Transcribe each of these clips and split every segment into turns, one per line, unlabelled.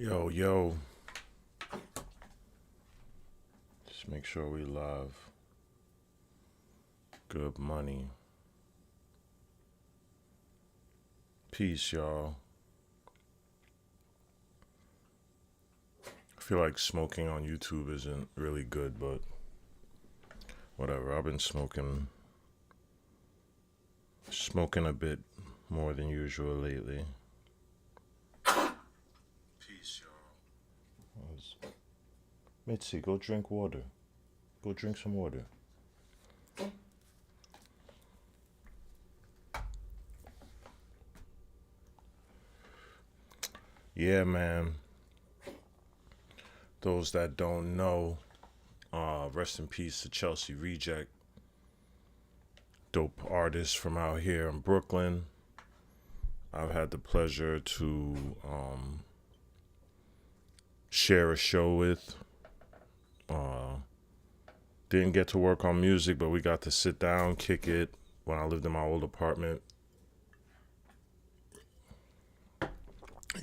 Yo, yo. Just make sure we live. Good money. Peace, y'all. I feel like smoking on YouTube isn't really good, but whatever. I've been smoking a bit more than usual lately. Peace, y'all. Mitzi, go drink water. Go drink some water. Yeah, man. Those that don't know, rest in peace to Chelsea Reject. Dope artist from out here in Brooklyn. I've had the pleasure to share a show with. Didn't get to work on music, but we got to sit down, kick it when I lived in my old apartment.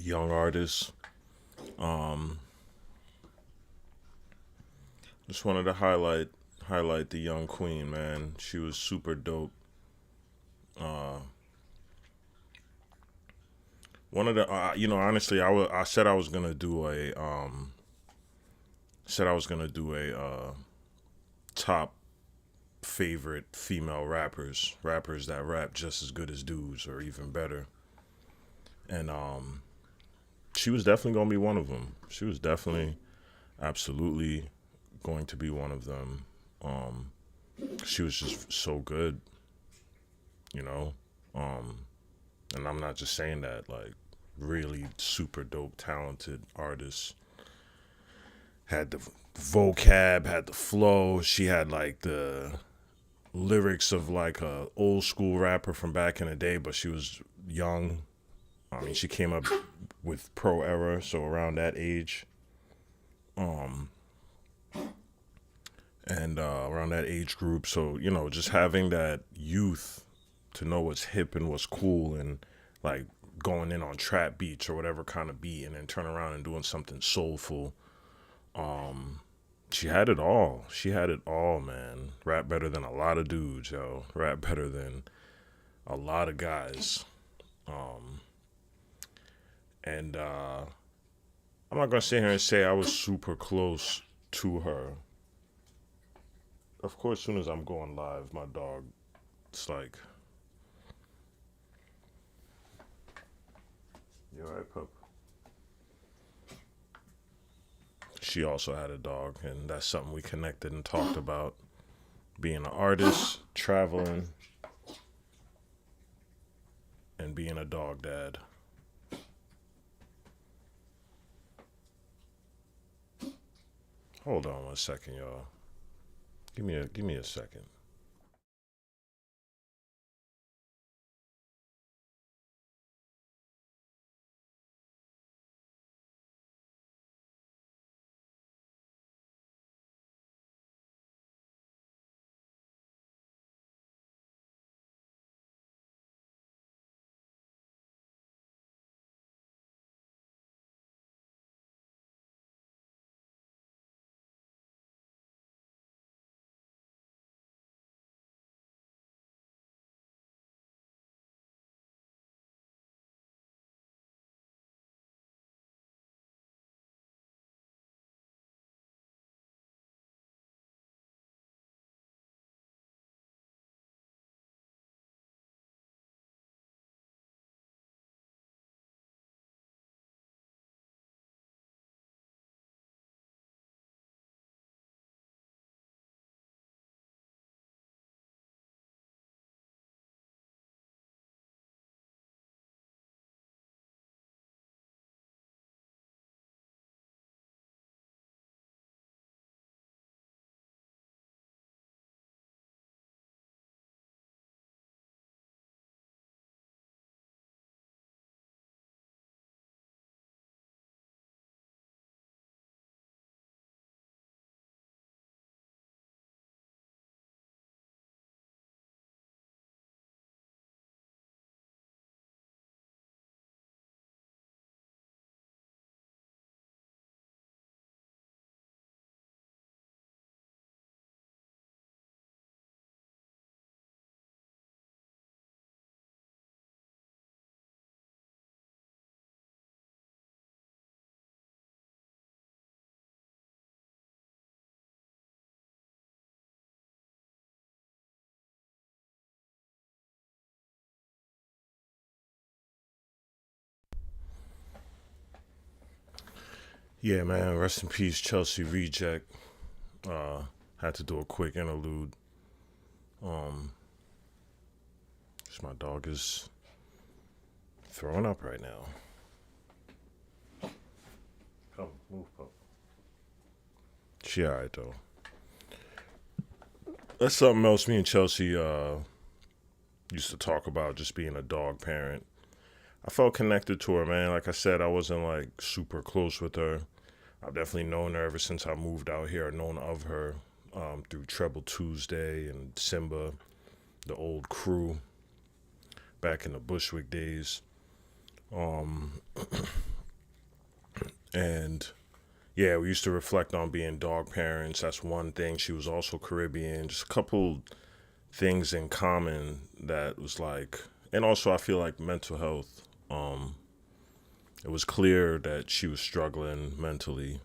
Young artist. Just wanted to highlight the young queen, man. She was super dope. One of the, honestly, I said I was gonna do a top favorite female rappers that rap just as good as dudes or even better. And she was definitely gonna be one of them. She was definitely, absolutely going to be one of them. She was just so good, you know. And I'm not just saying that, like, really super dope, talented artist. Had the vocab, had the flow. She had like the lyrics of like a old school rapper from back in the day, but she was young. I mean, she came up with Pro Era, so around that age, and around that age group. So just having that youth to know what's hip and what's cool, and like going in on trap beats or whatever kind of beat, and then turn around and doing something soulful. She had it all. She had it all, man. Rap better than a lot of dudes, yo. Rap better than a lot of guys. And I'm not gonna sit here and say I was super close to her. Of course, as soon as I'm going live, my dog, it's like, you alright, pup? She also had a dog, and that's something we connected and talked about. Being an artist, traveling, and being a dog dad. Hold on one second, y'all. Give me a second. Yeah, man. Rest in peace, Chelsea Reject. Uh, had to do a quick interlude. Um, just my dog is throwing up right now. Come, move, pup. She alright though. That's something else. Me and Chelsea used to talk about, just being a dog parent. I felt connected to her, man. Like I said, I wasn't like super close with her. I've definitely known her ever since I moved out here. I've known of her through Treble Tuesday and Simba, the old crew back in the Bushwick days. Um, and yeah, we used to reflect on being dog parents. That's one thing. She was also Caribbean. Just a couple things in common that was like, and also I feel like mental health. It was clear that she was struggling mentally.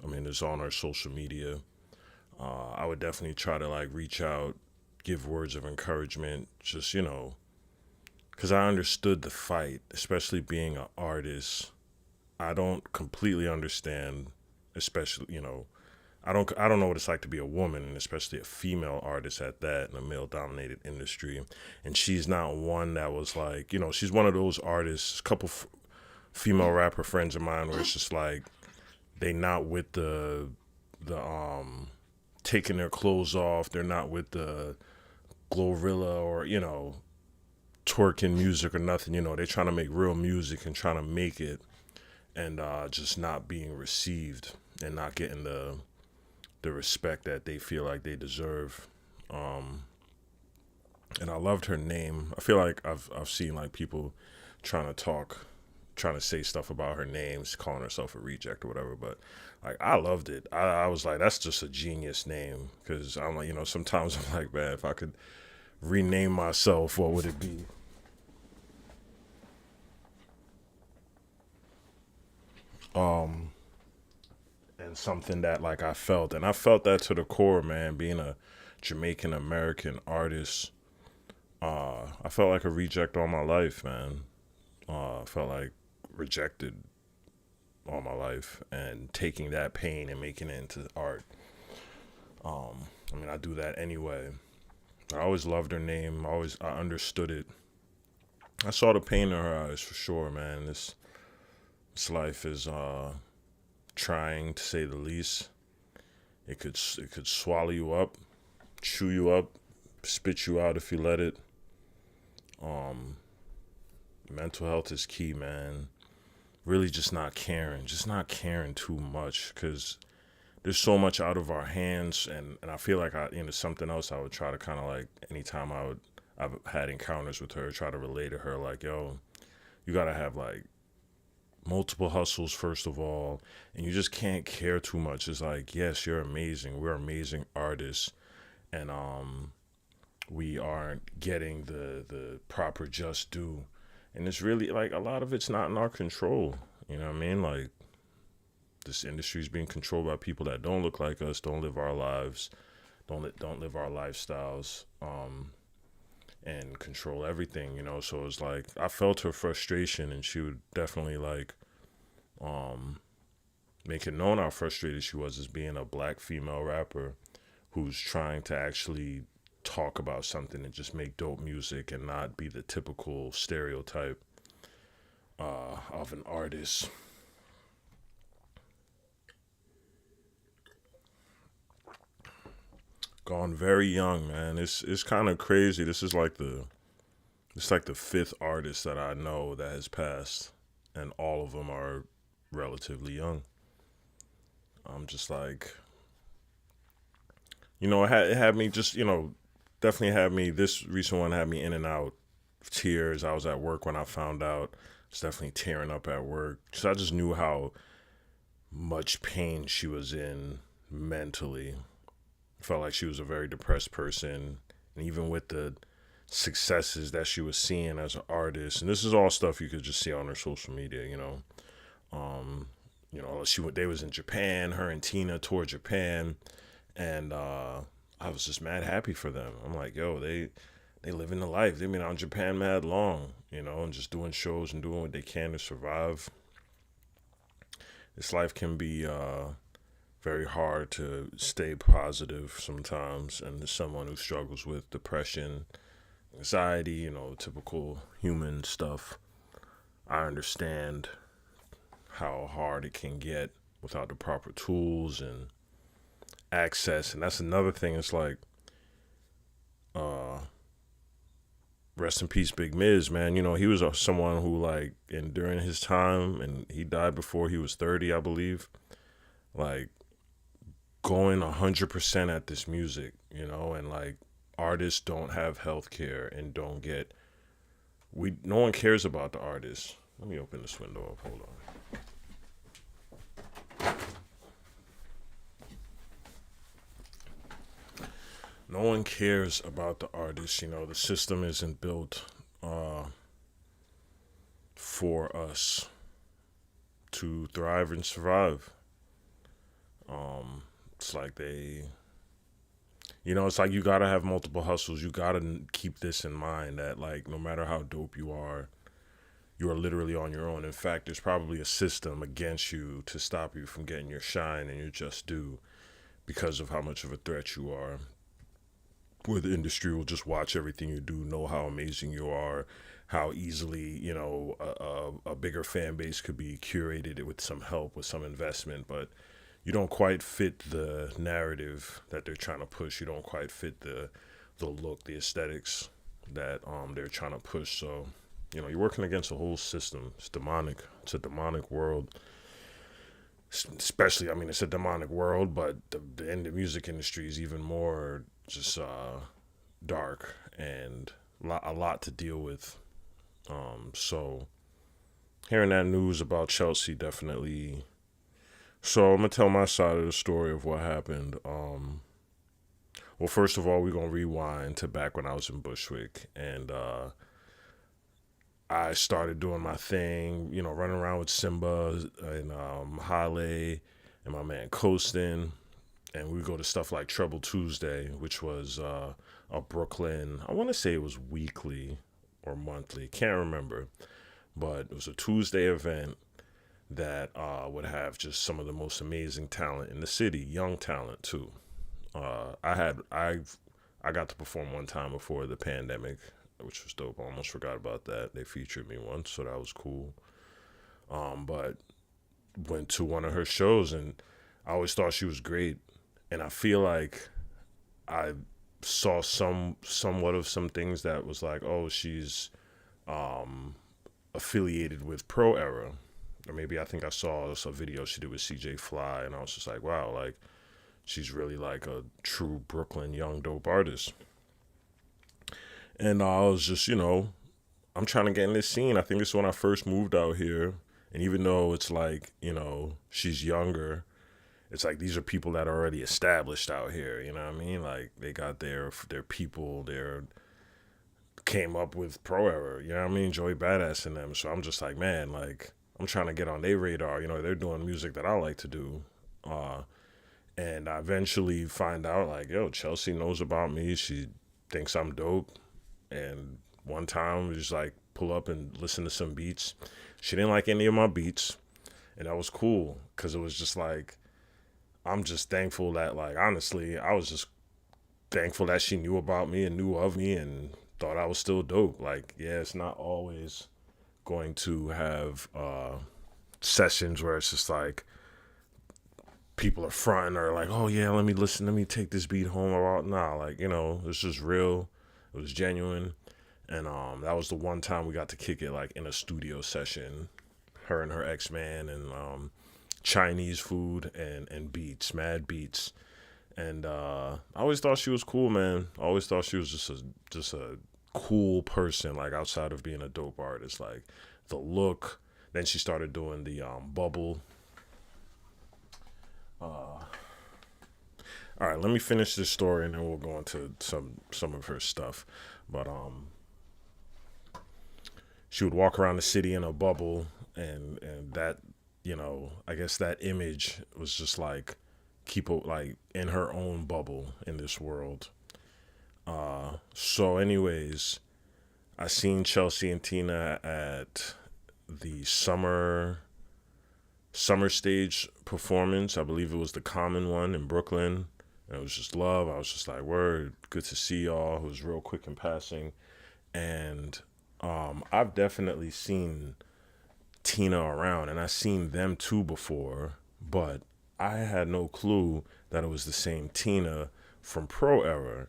I mean, it's on her social media. I would definitely try to like reach out, give words of encouragement, just, because I understood the fight, especially being an artist. I don't completely understand, especially, I don't know what it's like to be a woman, and especially a female artist at that, in a male dominated industry. And she's not one that was like, she's one of those artists, a couple female rapper friends of mine, where it's just like they not with the taking their clothes off, they're not with the Glorilla or, twerking music or nothing. They're trying to make real music and trying to make it, and just not being received and not getting the respect that they feel like they deserve. And I loved her name. I feel like I've seen like people trying to talk, trying to say stuff about her names, calling herself a reject or whatever. But like, I loved it. I was like, that's just a genius name, because I'm like, sometimes I'm like, man, if I could rename myself, what would it be? Um, and something that like and I felt that to the core, man. Being a Jamaican American artist, I felt like a reject all my life, man. I felt like rejected all my life, and taking that pain and making it into art. I mean, I do that anyway. I always loved her name. I understood it. I saw the pain in her eyes for sure, man. This life is trying, to say the least. It could swallow you up, chew you up, spit you out if you let it. Um, Mental health is key, man. Really, just not caring too much, because there's so much out of our hands, and I feel like something else I would try to kind of like, anytime I've had encounters with her, try to relate to her like, yo, you gotta have like multiple hustles first of all, and you just can't care too much. It's like, yes, you're amazing, we're amazing artists, and we aren't getting the proper just due, and it's really like a lot of it's not in our control. You know what I mean? Like, this industry is being controlled by people that don't look like us, don't live our lives, don't live our lifestyles, and control everything. So it's like I felt her frustration, and she would definitely like make it known how frustrated she was as being a black female rapper who's trying to actually talk about something and just make dope music and not be the typical stereotype of an artist. Gone very young, man. It's kind of crazy. It's like the fifth artist that I know that has passed, and all of them are relatively young. I'm just like, it had me just, definitely had me. This recent one had me in and out of tears. I was at work when I found out. I was definitely tearing up at work. So I just knew how much pain she was in mentally. Felt like she was a very depressed person, and even with the successes that she was seeing as an artist, and this is all stuff you could just see on her social media. Um, they was in Japan. Her and Tina toured Japan, and I was just mad happy for them. I'm like, yo, they living the life. They've been out in Japan mad long, and just doing shows and doing what they can to survive. this life can be very hard to stay positive sometimes. And as someone who struggles with depression, anxiety, typical human stuff, I understand how hard it can get without the proper tools and access. And that's another thing. It's like, uh, rest in peace, Big Miz, man. He was someone who, like, and during his time, and he died before he was 30, I believe, like, going 100% at this music, and like, artists don't have health care and don't get, no one cares about the artists. Let me open this window up, hold on. No one cares about the artists. The system isn't built for us to thrive and survive. It's like it's like you gotta have multiple hustles. You gotta keep this in mind that, like, no matter how dope you are literally on your own. In fact, there's probably a system against you to stop you from getting your shine and your just due because of how much of a threat you are. Where the industry will just watch everything you do, know how amazing you are, how easily, a bigger fan base could be curated with some help, with some investment, but you don't quite fit the narrative that they're trying to push. You don't quite fit the look, the aesthetics that they're trying to push. So, you're working against a whole system. It's demonic. It's a demonic world. Especially, it's a demonic world, but the music industry is even more just dark and a lot to deal with. So hearing that news about Chelsea definitely. So I'm gonna tell my side of the story of what happened. Well, first of all, we're gonna rewind to back when I was in Bushwick, and I started doing my thing, running around with Simba and Halle and my man Coastin, and we go to stuff like Treble Tuesday, which was a Brooklyn. I want to say it was weekly or monthly, can't remember, but it was a Tuesday event that would have just some of the most amazing talent in the city, young talent too. I got to perform one time before the pandemic, which was dope. I almost forgot about that. They featured me once, so that was cool. But went to one of her shows, and I always thought she was great. And I feel like I saw somewhat of some things that was like, oh, she's affiliated with Pro Era. Or maybe I think I saw a video she did with CJ Fly, and I was just like, wow, like, she's really like a true Brooklyn young dope artist. And I was just, I'm trying to get in this scene. I think it's when I first moved out here. And even though it's like, she's younger, it's like these are people that are already established out here. You know what I mean? Like, they got their people, came up with Pro Era, you know what I mean? Joey Badass and them. So I'm just like, man, like, I'm trying to get on their radar. They're doing music that I like to do. And I eventually find out, like, yo, Chelsea knows about me. She thinks I'm dope. And one time we just like pull up and listen to some beats. She didn't like any of my beats, and that was cool because it was just like, I'm just thankful that, like, honestly, I was just thankful that she knew about me and knew of me and thought I was still dope. Like, yeah, it's not always going to have sessions where it's just like people are fronting or like, oh yeah, let me take this beat home, or nah, like, it's just real. It was genuine, and that was the one time we got to kick it like in a studio session, her and her ex-man, and Chinese food and beats, mad beats, and I always thought she was cool, man. I always thought she was just a cool person, like, outside of being a dope artist, like the look. Then she started doing the bubble. All right, let me finish this story and then we'll go into some of her stuff. But she would walk around the city in a bubble, and that, I guess that image was just like keep like in her own bubble in this world. So anyways, I seen Chelsea and Tina at the summer summer stage performance. I believe it was the Common one in Brooklyn. And it was just love. I was just like, word, good to see y'all. It was real quick in passing. And I've definitely seen Tina around, and I've seen them too before, but I had no clue that it was the same Tina from Pro Era.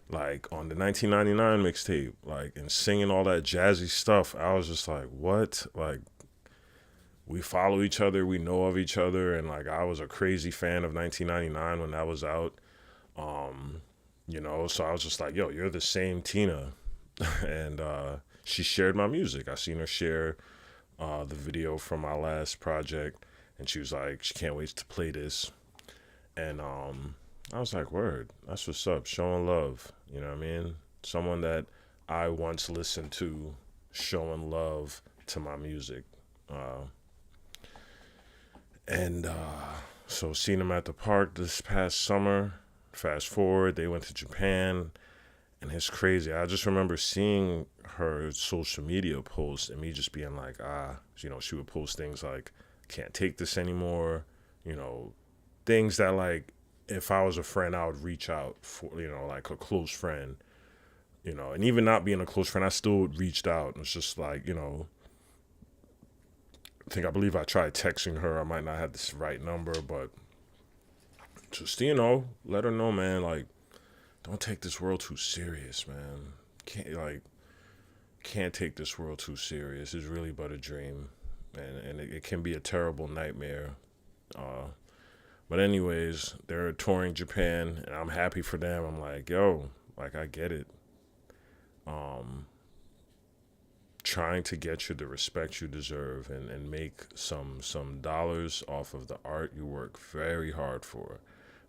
Like on the 1999 mixtape, like, and singing all that jazzy stuff, I was just like, what? Like, we follow each other, we know of each other, and like, I was a crazy fan of 1999 when that was out. So I was just like, yo, you're the same Tina. And she shared my music. I seen her share the video from my last project, and she was like, she can't wait to play this. And I was like, word, that's what's up, showing love. You know what I mean? Someone that I once listened to showing love to my music. And so seen them at the park this past summer. Fast forward, they went to Japan, and it's crazy. I just remember seeing her social media posts and me just being like, she would post things like, can't take this anymore, things that, like, if I was a friend, I would reach out for, like a close friend, and even not being a close friend, I still reached out. And it's just like, I believe I tried texting her. I might not have this right number, but just, let her know, man, like, don't take this world too serious, man. Can't take this world too serious. It's really but a dream, and it can be a terrible nightmare. But anyways, they're touring Japan, and I'm happy for them. I'm like, yo, like, I get it. Trying to get you the respect you deserve and make some dollars off of the art you work very hard for.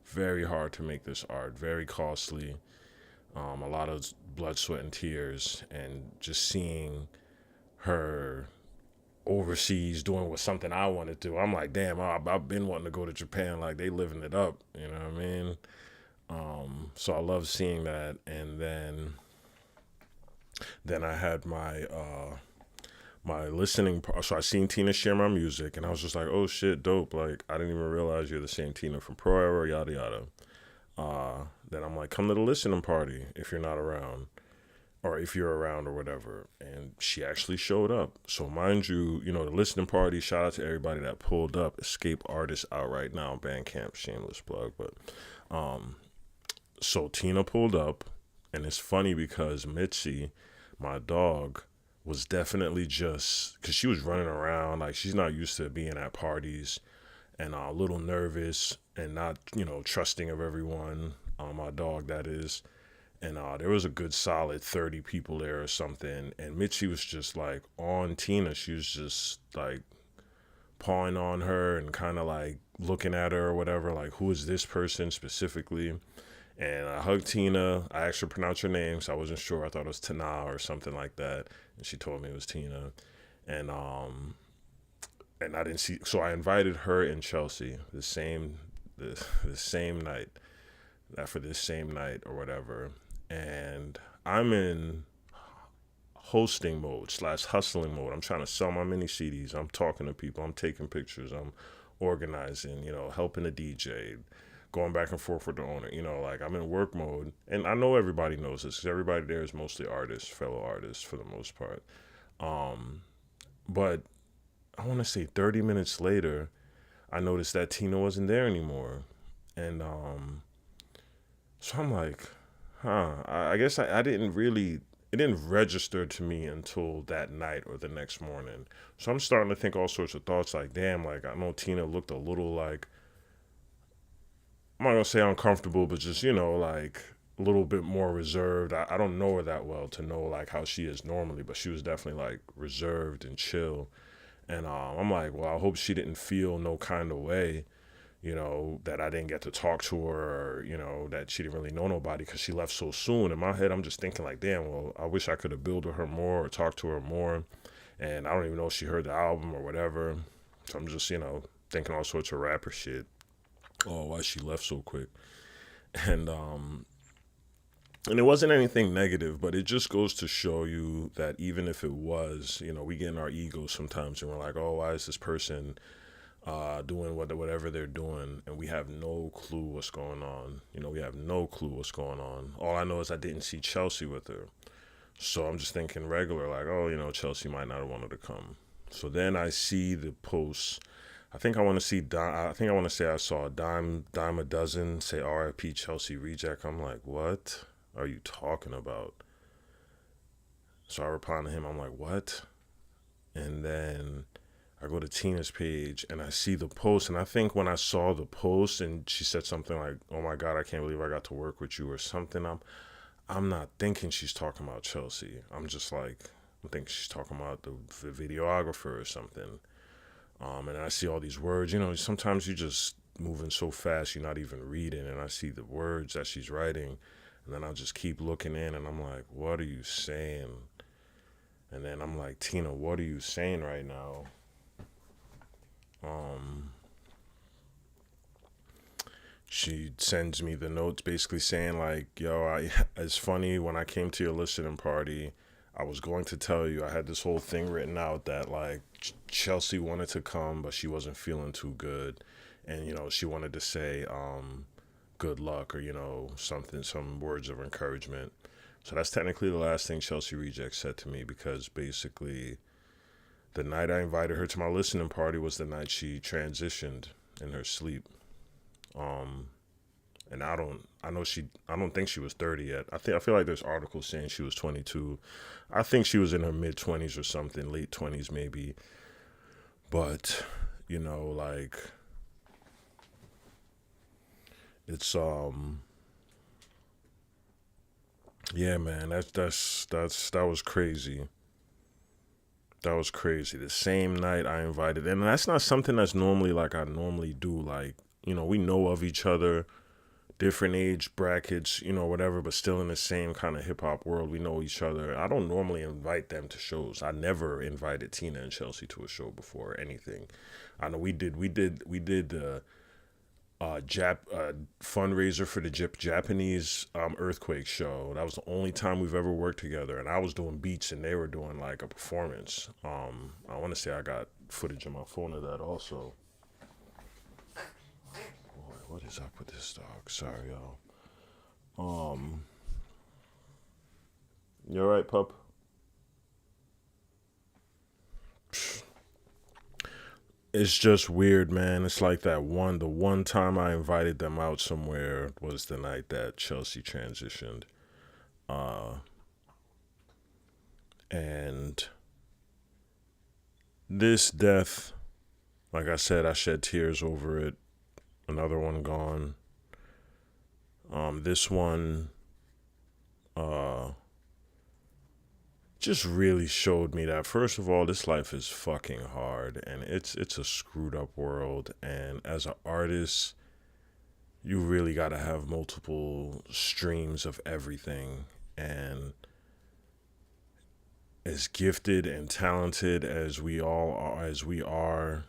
Very hard to make this art, very costly. A lot of blood, sweat, and tears, and just seeing her overseas doing what something I want to do. I'm like, damn, I've been wanting to go to Japan. Like, they living it up, you know what I mean? So I love seeing that. And then I had my my listening. So I seen Tina share my music, and I was just like, oh shit, dope. Like, I didn't even realize you're the same Tina from Pro Era, yada yada. Then I'm like, come to the listening party if you're not around, or if you're around or whatever. And she actually showed up. So mind you, the listening party, shout out to everybody that pulled up. Escape Artists out right now, Bandcamp, shameless plug. But so Tina pulled up, and it's funny because Mitzi, my dog, was definitely just, because she was running around, like, she's not used to being at parties, and a little nervous and not, trusting of everyone. My dog, that is. And there was a good solid 30 people there or something. And Mitzi was just like on Tina. She was just like pawing on her and kind of like looking at her or whatever. Like, who is this person specifically? And I hugged Tina. I asked her to pronounce her name, so I wasn't sure. I thought it was Tana or something like that. And she told me it was Tina. And I didn't see. So I invited her and Chelsea the same night. For this same night or whatever. And I'm in hosting mode / hustling mode. I'm trying to sell my mini CDs. I'm talking to people. I'm taking pictures. I'm organizing, helping the DJ, going back and forth with the owner. Like, I'm in work mode. And I know everybody knows this because everybody there is mostly artists, fellow artists for the most part. But I want to say 30 minutes later, I noticed that Tina wasn't there anymore. And so I'm like, I guess I didn't really, it didn't register to me until that night or the next morning. So I'm starting to think all sorts of thoughts like, damn, like, I know Tina looked a little like, I'm not going to say uncomfortable, but just, like a little bit more reserved. I don't know her that well to know like how she is normally, but she was definitely like reserved and chill. And I'm like, well, I hope she didn't feel no kind of way, that I didn't get to talk to her, or, that she didn't really know nobody because she left so soon. In my head, I'm just thinking like, damn, well, I wish I could have built with her more or talked to her more. And I don't even know if she heard the album or whatever. So I'm just, thinking all sorts of rapper shit. Oh, why she left so quick. And it wasn't anything negative, but it just goes to show you that even if it was, we get in our egos sometimes and we're like, oh, why is this person doing whatever they're doing, and we have no clue what's going on. We have no clue what's going on. All I know is I didn't see Chelsea with her. So I'm just thinking regular, like, oh, Chelsea might not have wanted to come. So then I see the posts. I think I want to see. I think I want to say I saw a dime a dozen say R.I.P. Chelsea reject. I'm like, what are you talking about? So I reply to him. I'm like, what? And then I go to Tina's page and I see the post. And I think when I saw the post and she said something like, "Oh my God, I can't believe I got to work with you" or something, I'm not thinking she's talking about Chelsea. I'm just like, I'm thinking she's talking about the videographer or something. And I see all these words. Sometimes you just moving so fast, you're not even reading. And I see the words that she's writing. And then I'll just keep looking in and I'm like, what are you saying? And then I'm like, Tina, what are you saying right now? She sends me the notes basically saying like, yo, it's funny, when I came to your listening party, I was going to tell you, I had this whole thing written out that like Chelsea wanted to come, but she wasn't feeling too good. And, she wanted to say, good luck or, some words of encouragement. So that's technically the last thing Chelsea Reject said to me, because basically the night I invited her to my listening party was the night she transitioned in her sleep. And I don't think she was 30 yet. I feel like there's articles saying she was 22. I think she was in her mid 20s or something, late 20s maybe. But, like, it's yeah, man, that was crazy. That was crazy. The same night I invited, and that's not something that's normally like I normally do. Like, we know of each other, different age brackets, whatever, but still in the same kind of hip hop world. We know each other. I don't normally invite them to shows. I never invited Tina and Chelsea to a show before or anything. I know we did the fundraiser for the Japanese earthquake show. That was the only time we've ever worked together, and I was doing beats and they were doing like a performance. I want to say I got footage on my phone of that also. Boy, what is up with this dog? Sorry, y'all. You alright, pup? It's just weird, man. It's like the one time I invited them out somewhere was the night that Chelsea transitioned. And this death, like I said, I shed tears over it. Another one gone. This one, just really showed me that, first of all, this life is fucking hard and it's a screwed up world, and as an artist you really got to have multiple streams of everything. And as gifted and talented as we are,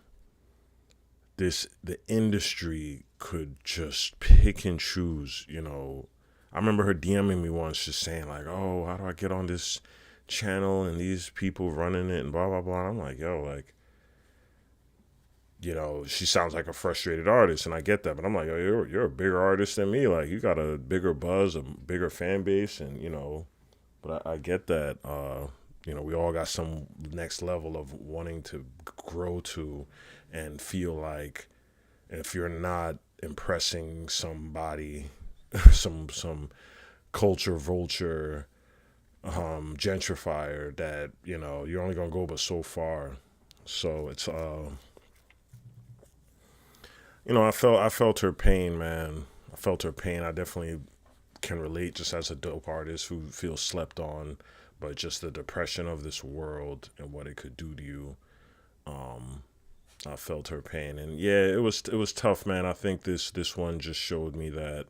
the industry could just pick and choose. I remember her DMing me once just saying like, oh, how do I get on this channel and these people running it and blah blah blah. And I'm like, yo, like, she sounds like a frustrated artist, and I get that, but I'm like, yo, you're a bigger artist than me. Like, you got a bigger buzz, a bigger fan base, and but I get that. We all got some next level of wanting to grow to, and feel like if you're not impressing somebody, some culture vulture, gentrifier, that you're only gonna go but so far. So it's I felt her pain, man. I felt her pain. I definitely can relate, just as a dope artist who feels slept on, but just the depression of this world and what it could do to you. I felt her pain, and yeah, it was tough, man. I think this one just showed me that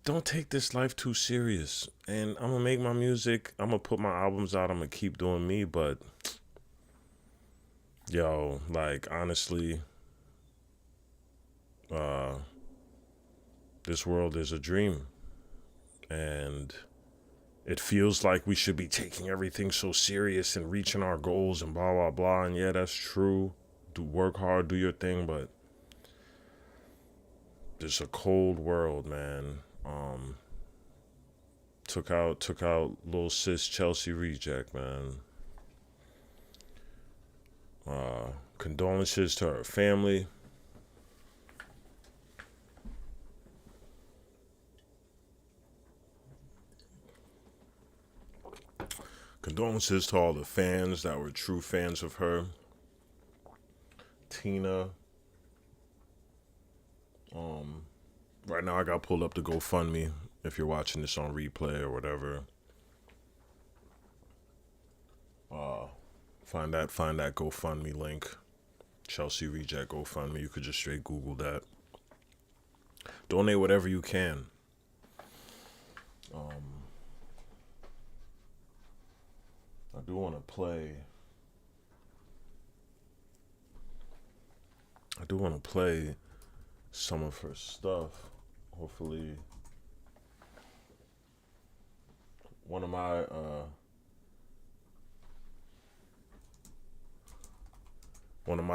don't take this life too serious. And I'm gonna make my music. I'm gonna put my albums out. I'm gonna keep doing me, but yo, like, honestly, this world is a dream, and it feels like we should be taking everything so serious and reaching our goals and blah blah blah. And yeah, that's true, work hard, do your thing, but it's a cold world, man. Took out little sis Chelsea Reject, man. Condolences to her family. Condolences to all the fans that were true fans of her. Tina. Right now I got pulled up to GoFundMe if you're watching this on replay or whatever. Find that GoFundMe link. Chelsea Reject GoFundMe. You could just straight Google that. Donate whatever you can. I do want to play some of her stuff. Hopefully, one of my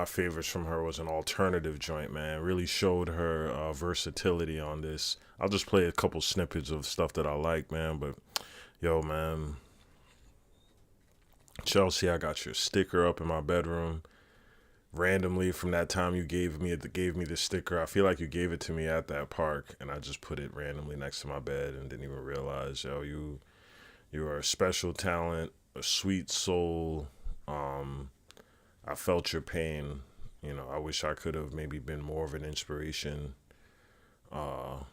favorites from her was an alternative joint, man. Really showed her versatility on this. I'll just play a couple snippets of stuff that I like, man. But yo, man, Chelsea, I got your sticker up in my bedroom randomly from that time you gave me the sticker. I feel like you gave it to me at that park, and I just put it randomly next to my bed and didn't even realize, yo, you are a special talent, a sweet soul. I felt your pain. You know, I wish I could have maybe been more of an inspiration. And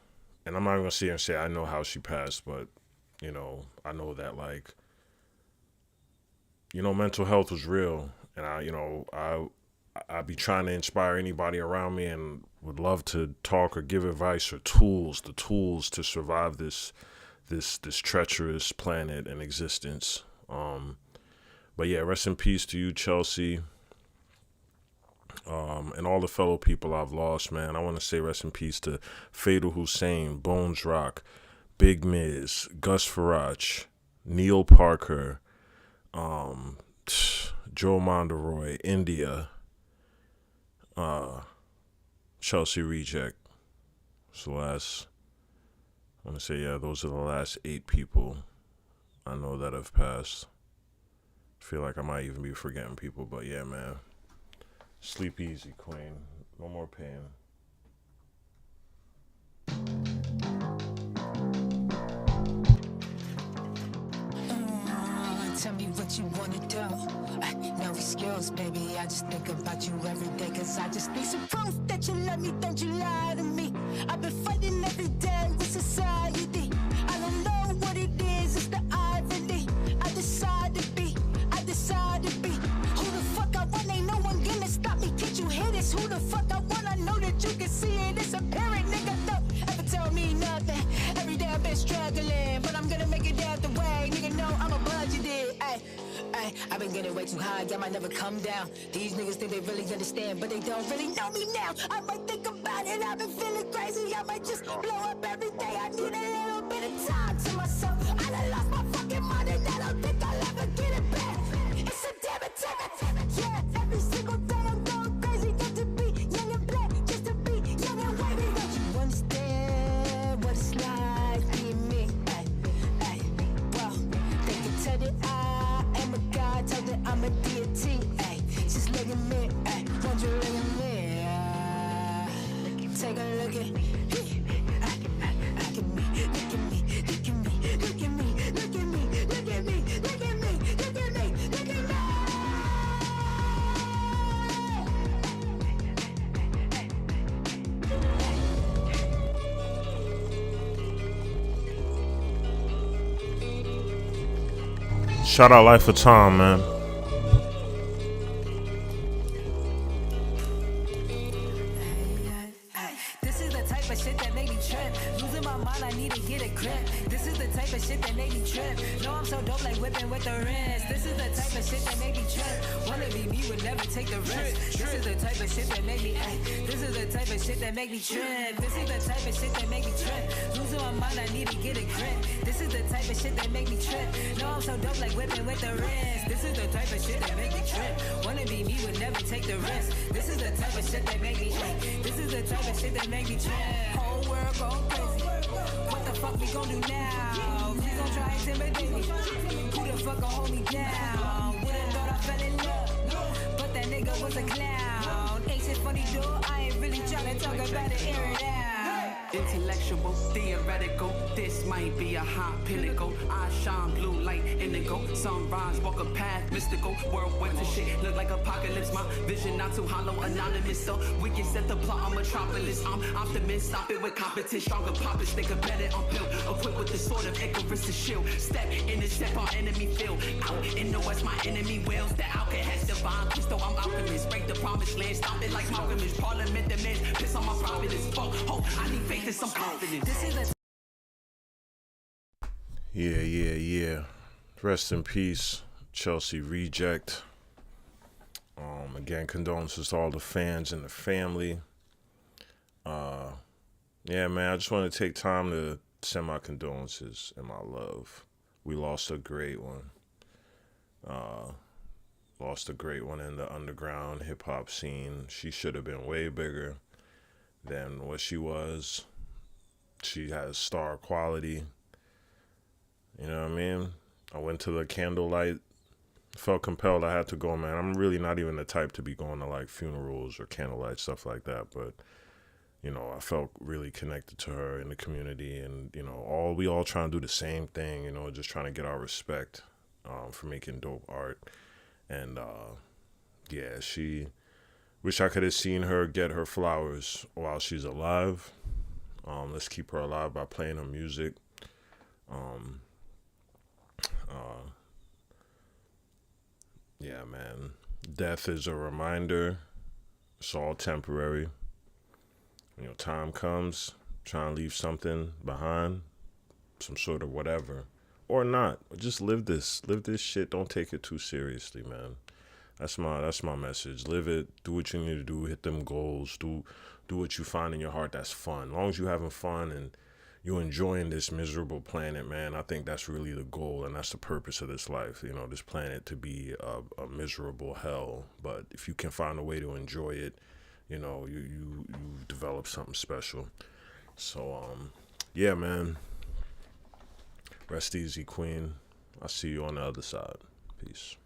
I'm not even gonna sit here and say I know how she passed, but you know, I know that, like, you know, mental health was real, and I'd be trying to inspire anybody around me, and would love to talk or give advice or the tools to survive this treacherous planet and existence. But yeah, rest in peace to you, Chelsea, and all the fellow people I've lost, man. I want to say rest in peace to Fatal Hussein, Bones Rock, Big Miz, Gus Farach, Neil Parker, Joe Monderoy, India, Chelsea Reject. So I want to say, yeah, those are the last 8 people I know that have passed. I feel like I might even be forgetting people, but yeah, man. Sleep easy, Queen. No more pain.
Tell me what you wanna do. No excuse, baby. I just think about you every day, cause I just need some proof that you love me, don't you lie to me. I've been fighting every day with society. I don't know what it is, it's the irony. I decide to be. Who the fuck I want, ain't no one gonna stop me. Can't you hear this? Who the fuck I want, I know that you can see it. It's apparent, nigga, don't ever tell me nothing. Every day I've been struggling, but I'm gonna make it out the way. Nigga, know I'm a budgeted. I've been getting way too high, I might never come down. These niggas think they really understand, but they don't really know me now. I might think about it, I've been feeling crazy. I might just blow up every day. I need a little bit of time to myself. I done lost my fucking mind and I don't think I'll ever get it back. It's a damn attack, yeah. Every single day I'm going crazy, got to be young and black, just to be young and wavy. Don't you understand what it's like being me? Well, they can tell that I am a god, tell that I'm a deity. Just look at me, won't you look at me? Take a look at me.
Shout out Life of Tom, man.
This is the type of shit that made me trip. Losing my mind, I need to get a grip. This is the type of shit that made me trip. No, I'm so dope like whipping with the wrist. This is the type of shit that made me trip. Wanna be me, would never take the risk. This is the type of shit that made me This is the type of shit that make me trip. This is the type of shit that make me trip. Losing my mind, I need to get a grip. This is the type of shit that make me trip. No, I'm so dope like whipping with the wrist. This is the type of shit that make me trip. Wanna be me, he would never take the risk. This is the type of shit that make me hate. This is the type of shit that make me trip. Whole world go crazy. What the fuck we gon' do now? Please don't try to intimidate me. Who the fuck gon' hold me down? Would've thought I fell in love, but that nigga was a clown. Ain't shit funny, dude. I ain't really tryna talk about it, air it out.
Intellectual, theoretical, this might be a high pinnacle. I shine blue like indigo, sunrise, walk a path, mystical. World went to shit, look like apocalypse. My vision not too hollow, anonymous. So we can set the plot on metropolis. I'm optimist, stop it with competition. Stronger poppers, think of better on pill. Equipped with the sword of Icarus to shield. Step in the step our enemy feel. Out in the west, my enemy wills. The outcast has divine crystal, I'm optimist. Break the promised land, stop it like Malcolm is. Parliament demands, piss on my profit as fuck. Hope I need faith and some confidence.
This is the
Yeah. Rest in peace, Chelsea Reject. Again, condolences to all the fans and the family. Yeah, man, I just want to take time to send my condolences and my love. We lost a great one. Lost a great one in the underground hip hop scene. She should have been way bigger than what she was. She has star quality. You know what I mean? I went to the candlelight, felt compelled I had to go, man. I'm really not even the type to be going to like funerals or candlelight, stuff like that. But, you know, I felt really connected to her in the community. And, you know, we all trying to do the same thing, you know, just trying to get our respect for making dope art. And, yeah, wish I could have seen her get her flowers while she's alive. Let's keep her alive by playing her music. Yeah, man. Death is a reminder. It's all temporary. You know, time comes, try and leave something behind, some sort of whatever. Or not. Just live this shit. Don't take it too seriously, man. That's my message. Live it. Do what you need to do. Hit them goals. Do what you find in your heart that's fun. As long as you're having fun and you're enjoying this miserable planet, man, I think that's really the goal, and that's the purpose of this life. You know, this planet to be a miserable hell. But if you can find a way to enjoy it, you know, you develop something special. So, yeah, man. Rest easy, Queen. I'll see you on the other side. Peace.